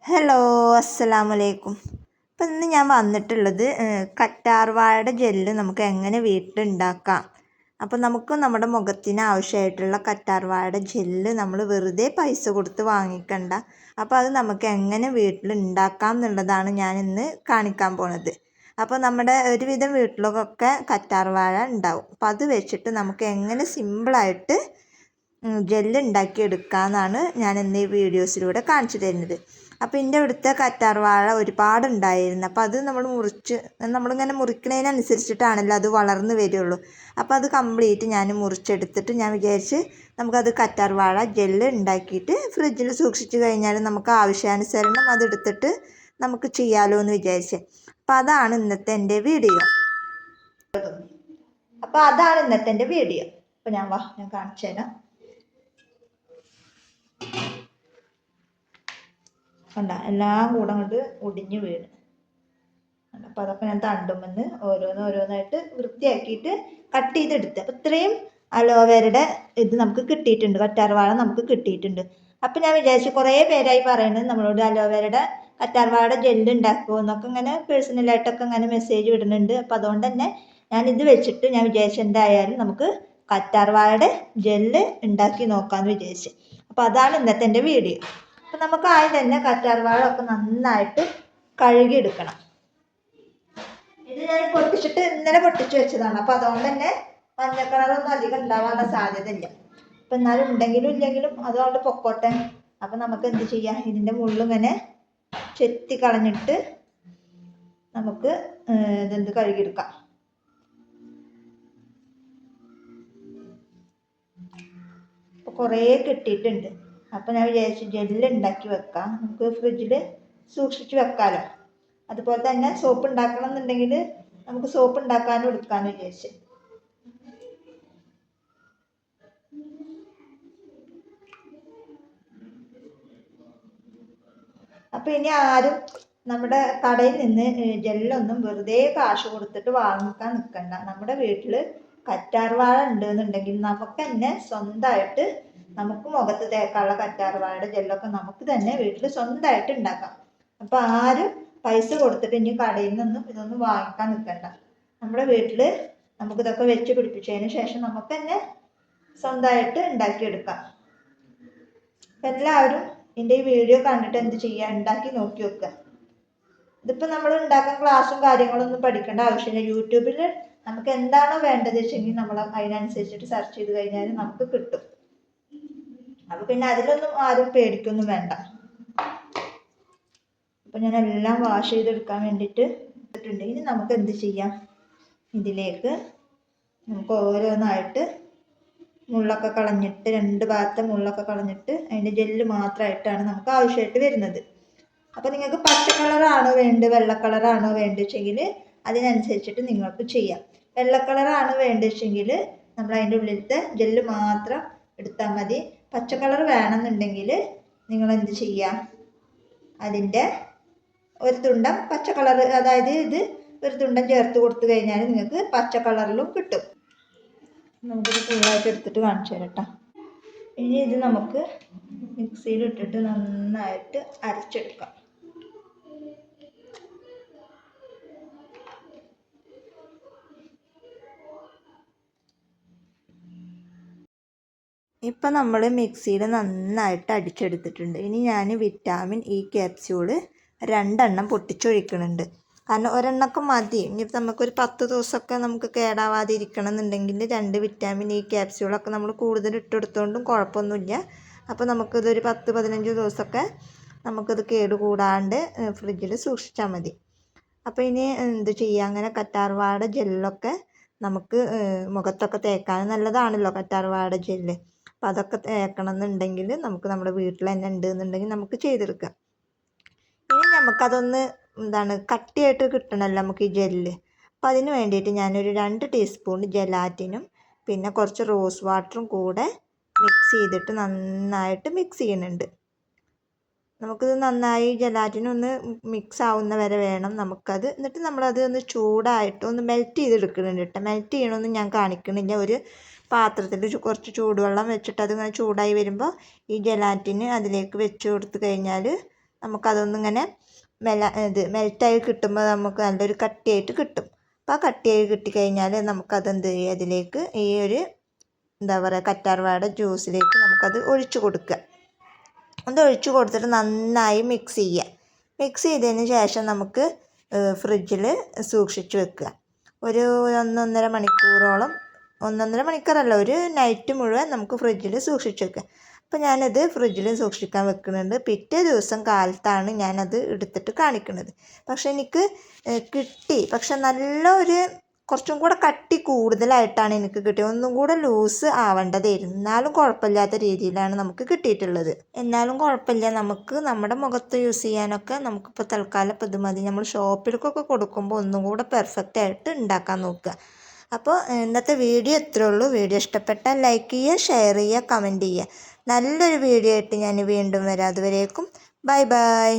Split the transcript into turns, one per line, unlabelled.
Hello, അസ്സലാമലൈക്കും. അപ്പം ഇന്ന് ഞാൻ വന്നിട്ടുള്ളത് കറ്റാർവാഴയുടെ ജെല്ല് നമുക്ക് എങ്ങനെ വീട്ടിലുണ്ടാക്കാം. അപ്പോൾ നമുക്ക് നമ്മുടെ മുഖത്തിന് ആവശ്യമായിട്ടുള്ള കറ്റാർവാഴയുടെ ജെല്ല് നമ്മൾ വെറുതെ പൈസ കൊടുത്ത് വാങ്ങിക്കണ്ട. അപ്പോൾ അത് നമുക്ക് എങ്ങനെ വീട്ടിലുണ്ടാക്കാം എന്നുള്ളതാണ് ഞാൻ ഇന്ന് കാണിക്കാൻ പോണത്. അപ്പോൾ നമ്മുടെ ഒരുവിധം വീട്ടിലൊക്കെ കറ്റാർവാഴ ഉണ്ടാവും. അപ്പോൾ അത് വെച്ചിട്ട് നമുക്ക് എങ്ങനെ സിമ്പിളായിട്ട് ജെല്ല് ഉണ്ടാക്കിയെടുക്കാമെന്നാണ് ഞാൻ ഇന്ന് ഈ വീഡിയോസിലൂടെ കാണിച്ചു തരുന്നത്. അപ്പോൾ എൻ്റെ ഇവിടുത്തെ കറ്റാർവാഴ ഒരുപാടുണ്ടായിരുന്നു. അപ്പോൾ അത് നമ്മളിങ്ങനെ മുറിക്കുന്നതിനനുസരിച്ചിട്ടാണല്ലോ അത് വളർന്നു വരുള്ളൂ. അപ്പോൾ അത് കംപ്ലീറ്റ് ഞാൻ മുറിച്ചെടുത്തിട്ട് ഞാൻ വിചാരിച്ച് നമുക്കത് കറ്റാർവാഴ ജെല്ല് ഉണ്ടാക്കിയിട്ട് ഫ്രിഡ്ജിൽ സൂക്ഷിച്ച് കഴിഞ്ഞാൽ നമുക്ക് ആവശ്യാനുസരണം അതെടുത്തിട്ട് നമുക്ക് ചെയ്യാമല്ലോ എന്ന് വിചാരിച്ചേ. അപ്പോൾ അതാണ് ഇന്നത്തെ എൻ്റെ വീഡിയോ. അപ്പോൾ ഞാൻ കാണിച്ചു തരാം. കണ്ട എല്ലാം കൂടെ അങ്ങോട്ട് ഒടിഞ്ഞ് വീണ്. അപ്പോൾ അതൊക്കെ ഞാൻ തണ്ടുമെന്ന് ഓരോന്നായിട്ട് വൃത്തിയാക്കിയിട്ട് കട്ട് ചെയ്തെടുത്ത്. അപ്പോൾ ഇത്രയും അലോവേരയുടെ ഇത് നമുക്ക് കിട്ടിയിട്ടുണ്ട്, കറ്റാർവാഴ നമുക്ക് കിട്ടിയിട്ടുണ്ട്. അപ്പം ഞാൻ വിചാരിച്ചു, കുറേ പേരായി പറയുന്നത് നമ്മളോട് അലോവേരയുടെ കറ്റാർവാഴയുടെ ജെല്ല് ഉണ്ടാക്കുമോ എന്നൊക്കെ ഇങ്ങനെ പേഴ്സണലായിട്ടൊക്കെ ഇങ്ങനെ മെസ്സേജ് വിടുന്നുണ്ട്. അപ്പോൾ അതുകൊണ്ട് തന്നെ ഞാനിത് വെച്ചിട്ട് ഞാൻ വിചാരിച്ചു എന്തായാലും നമുക്ക് കറ്റാർവാഴയുടെ ജെല്ല് ഉണ്ടാക്കി നോക്കാമെന്ന് വിചാരിച്ചു. അപ്പോൾ അതാണ് ഇന്നത്തെ എൻ്റെ വീഡിയോ. അപ്പം നമുക്ക് ആദ്യം തന്നെ കറ്റാർവാഴ ഒക്കെ നന്നായിട്ട് കഴുകിയെടുക്കണം. ഇത് ഞാൻ ഇന്നലെ പൊട്ടിച്ച് വെച്ചതാണ്. അപ്പം അതുകൊണ്ട് തന്നെ മഞ്ഞ കളറൊന്നും അധികം ഉണ്ടാവാനുള്ള സാധ്യത ഇല്ല. അപ്പം എന്നാലും ഉണ്ടെങ്കിലും ഇല്ലെങ്കിലും അതുകൊണ്ട് പൊക്കോട്ടെ. അപ്പം നമുക്ക് എന്ത് ചെയ്യാം, ഇതിൻ്റെ മുള്ളിങ്ങനെ ചെത്തി കളഞ്ഞിട്ട് നമുക്ക് ഇതെന്ത് കഴുകിയെടുക്കാം. അപ്പോൾ കുറേ കിട്ടിയിട്ടുണ്ട്. അപ്പോൾ ഞാൻ വിചാരിച്ചു ജെല്ല് ഉണ്ടാക്കി വെക്കാം, നമുക്ക് ഫ്രിഡ്ജിൽ സൂക്ഷിച്ച് വെക്കാമല്ലോ. അതുപോലെ തന്നെ സോപ്പ് ഉണ്ടാക്കണം എന്നുണ്ടെങ്കിൽ നമുക്ക് സോപ്പ് ഉണ്ടാക്കാനും എടുക്കാമെന്ന് വിചാരിച്ചു. അപ്പോൾ ഇനി ആരും നമ്മുടെ കടയിൽ നിന്ന് ജെല്ലൊന്നും വെറുതെ കാശ് കൊടുത്തിട്ട് വാങ്ങിക്കാൻ നിൽക്കണ്ട. നമ്മുടെ വീട്ടിൽ കറ്റാർവാഴ ഉണ്ടെന്നുണ്ടെങ്കിൽ നമുക്ക് തന്നെ സ്വന്തമായിട്ട് നമുക്ക് മുഖത്ത് തേക്കാനുള്ള കറ്റാർവാഴയുടെ ജെല്ലൊക്കെ നമുക്ക് തന്നെ വീട്ടിൽ സ്വന്തമായിട്ട് ഉണ്ടാക്കാം. അപ്പോൾ ആരും പൈസ കൊടുത്തിട്ട് ഇനി കടയിൽ നിന്നും ഇതൊന്നും വാങ്ങിക്കാൻ നിൽക്കണ്ട. നമ്മുടെ വീട്ടിൽ നമുക്കിതൊക്കെ വെച്ച് പിടിപ്പിച്ചതിന് ശേഷം നമുക്ക് തന്നെ സ്വന്തമായിട്ട് ഉണ്ടാക്കിയെടുക്കാം. എല്ലാവരും എൻ്റെ ഈ വീഡിയോ കണ്ടിട്ട് എന്ത് ചെയ്യുക, ഉണ്ടാക്കി നോക്കി വെക്കുക. ഇതിപ്പോൾ നമ്മൾ ഉണ്ടാക്കാൻ ക്ലാസ്സും കാര്യങ്ങളൊന്നും പഠിക്കേണ്ട ആവശ്യമില്ല. യൂട്യൂബിൽ നമുക്ക് എന്താണോ വേണ്ടത് വെച്ചെങ്കിൽ നമ്മൾ അതിനനുസരിച്ചിട്ട് സെർച്ച് ചെയ്ത് കഴിഞ്ഞാൽ നമുക്ക് കിട്ടും. അപ്പോൾ പിന്നെ അതിലൊന്നും ആരും പേടിക്കൊന്നും വേണ്ട. അപ്പോൾ ഞാൻ എല്ലാം വാഷ് ചെയ്തെടുക്കാൻ വേണ്ടിയിട്ട് ഇട്ടിട്ടുണ്ട്. ഇനി നമുക്ക് എന്ത് ചെയ്യാം, ഇതിലേക്ക് നമുക്ക് ഓരോന്നായിട്ട് മുള്ളൊക്കെ കളഞ്ഞിട്ട്, രണ്ട് ഭാഗത്തെ മുള്ളൊക്കെ കളഞ്ഞിട്ട് അതിൻ്റെ ജെല്ല് മാത്രമായിട്ടാണ് നമുക്ക് ആവശ്യമായിട്ട് വരുന്നത്. അപ്പോൾ നിങ്ങൾക്ക് പച്ച കളറാണോ വേണ്ടത് വെള്ള കളറാണോ വേണ്ടതെങ്കിൽ അതിനനുസരിച്ചിട്ട് നിങ്ങൾക്ക് ചെയ്യാം. വെള്ള കളറാണ് വേണ്ടതെങ്കിൽ നമ്മൾ അതിൻ്റെ ഉള്ളിലത്തെ ജെല്ല് മാത്രം എടുത്താൽ മതി. പച്ച കളർ വേണമെന്നുണ്ടെങ്കിൽ നിങ്ങൾ എന്ത് ചെയ്യാം, അതിൻ്റെ ഒരു തുണ്ടം പച്ച കളർ, അതായത് ഇത് ഒരു തുണ്ടം ചേർത്ത് കൊടുത്തു കഴിഞ്ഞാൽ നിങ്ങൾക്ക് പച്ച കളറിലും കിട്ടും. നമുക്കിത് ഫുള്ളായിട്ട് എടുത്തിട്ട് കാണിച്ചു തരാം കേട്ടോ. ഇനി ഇത് നമുക്ക് മിക്സിയിലിട്ടിട്ട് നന്നായിട്ട് അരച്ചെടുക്കാം. ഇപ്പം നമ്മൾ മിക്സിയിൽ നന്നായിട്ട് അടിച്ചെടുത്തിട്ടുണ്ട്. ഇനി ഞാൻ വിറ്റാമിൻ ഇ ക്യാപ്സ്യൂള് 2 പൊട്ടിച്ചൊഴിക്കുന്നുണ്ട്. കാരണം ഒരെണ്ണമൊക്കെ മതി. ഇനിയിപ്പോൾ നമുക്കൊരു 10 ദിവസമൊക്കെ നമുക്ക് കേടാവാതെ ഇരിക്കണം എന്നുണ്ടെങ്കിൽ 2 വിറ്റാമിൻ ഇ ക്യാപ്സ്യൂളൊക്കെ നമ്മൾ കൂടുതൽ ഇട്ടെടുത്തോണ്ടും കുഴപ്പമൊന്നുമില്ല. അപ്പോൾ നമുക്കിതൊരു 10-15 ദിവസമൊക്കെ നമുക്കിത് കേടുകൂടാണ്ട് ഫ്രിഡ്ജിൽ സൂക്ഷിച്ചാൽ മതി. അപ്പോൾ ഇനി എന്ത് ചെയ്യുക, അങ്ങനെ കറ്റാർവാഴയുടെ ജെല്ലൊക്കെ നമുക്ക് മുഖത്തൊക്കെ തേക്കാൻ നല്ലതാണല്ലോ കറ്റാർവാഴയുടെ ജെല്ല്. അപ്പോൾ അതൊക്കെ തേക്കണം എന്നുണ്ടെങ്കിൽ നമുക്ക് നമ്മുടെ വീട്ടിൽ തന്നെ ഉണ്ട് എന്നുണ്ടെങ്കിൽ നമുക്ക് ചെയ്തെടുക്കാം. ഇനി നമുക്കതൊന്ന് കട്ടിയായിട്ട് കിട്ടണമല്ലോ നമുക്ക് ഈ ജെല്ല്. അപ്പോൾ അതിന് വേണ്ടിയിട്ട് ഞാനൊരു 2 ടീസ്പൂൺ ജെലാറ്റിനും പിന്നെ കുറച്ച് റോസ് വാട്ടറും കൂടെ മിക്സ് ചെയ്തിട്ട് നന്നായിട്ട് മിക്സ് ചെയ്യുന്നുണ്ട്. നമുക്കിത് നന്നായി ജെലാറ്റിനൊന്ന് മിക്സ് ആവുന്ന വരെ വേണം നമുക്കത്. എന്നിട്ട് നമ്മളത് ഒന്ന് ചൂടായിട്ട് ഒന്ന് മെൽറ്റ് ചെയ്തെടുക്കുന്നുണ്ട് കേട്ടോ. മെൽറ്റ് ചെയ്യണമെന്ന് ഞാൻ കാണിക്കണില്ല. ഒരു പാത്രത്തിൽ കുറച്ച് ചൂടുവെള്ളം വെച്ചിട്ട് അതിങ്ങനെ ചൂടായി വരുമ്പോൾ ഈ ജെലാറ്റിന് അതിലേക്ക് വെച്ച് കൊടുത്തു കഴിഞ്ഞാൽ നമുക്കതൊന്നിങ്ങനെ മെൽറ്റായി കിട്ടുമ്പോൾ നമുക്ക് നല്ലൊരു കട്ടിയായിട്ട് കിട്ടും. അപ്പോൾ ആ കട്ടിയായി കിട്ടിക്കഴിഞ്ഞാൽ നമുക്കതെന്ത് ചെയ്യും, അതിലേക്ക് ഈ ഒരു എന്താ പറയുക കറ്റാർവാഴ ജ്യൂസിലേക്ക് നമുക്കത് ഒഴിച്ചു കൊടുക്കുക. അത് ഒഴിച്ചു കൊടുത്തിട്ട് നന്നായി മിക്സ് ചെയ്യുക. മിക്സ് ചെയ്തതിന് ശേഷം നമുക്ക് ഫ്രിഡ്ജിൽ സൂക്ഷിച്ച് വെക്കുക. ഒരു 1-1.5 മണിക്കൂറോളം, 1-1.5 മണിക്കൂറല്ല, ഒരു നൈറ്റ് മുഴുവൻ നമുക്ക് ഫ്രിഡ്ജിൽ സൂക്ഷിച്ച് വെക്കുക. അപ്പോൾ ഞാനത് ഫ്രിഡ്ജിൽ സൂക്ഷിക്കാൻ വെക്കുന്നുണ്ട്. പിറ്റേ ദിവസം കാലത്താണ് ഞാനത് എടുത്തിട്ട് കാണിക്കുന്നത്. പക്ഷെ എനിക്ക് കിട്ടി, പക്ഷെ നല്ലൊരു കുറച്ചും കൂടെ കട്ടി കൂടുതലായിട്ടാണ് എനിക്ക് കിട്ടിയത്. ഒന്നും കൂടെ ലൂസ് ആവേണ്ടതായിരുന്നു. എന്നാലും കുഴപ്പമില്ലാത്ത രീതിയിലാണ് നമുക്ക് കിട്ടിയിട്ടുള്ളത്. എന്നാലും കുഴപ്പമില്ല, നമുക്ക് നമ്മുടെ മുഖത്ത് യൂസ് ചെയ്യാനൊക്കെ നമുക്കിപ്പോൾ തൽക്കാലം ഇത് മതി. നമ്മൾ ഷോപ്പിലേക്കൊക്കെ കൊടുക്കുമ്പോൾ ഒന്നും കൂടെ പെർഫെക്റ്റ് ആയിട്ട് ഉണ്ടാക്കാൻ നോക്കുക. അപ്പോൾ ഇന്നത്തെ വീഡിയോ ഇത്രയേ ഉള്ളൂ. വീഡിയോ ഇഷ്ടപ്പെട്ടാൽ ലൈക്ക് ചെയ്യുക, ഷെയർ ചെയ്യുക, കമൻറ്റ് ചെയ്യുക. നല്ലൊരു വീഡിയോ ആയിട്ട് ഞാൻ വീണ്ടും വരാം. അതുവരേക്കും ബൈ ബൈ.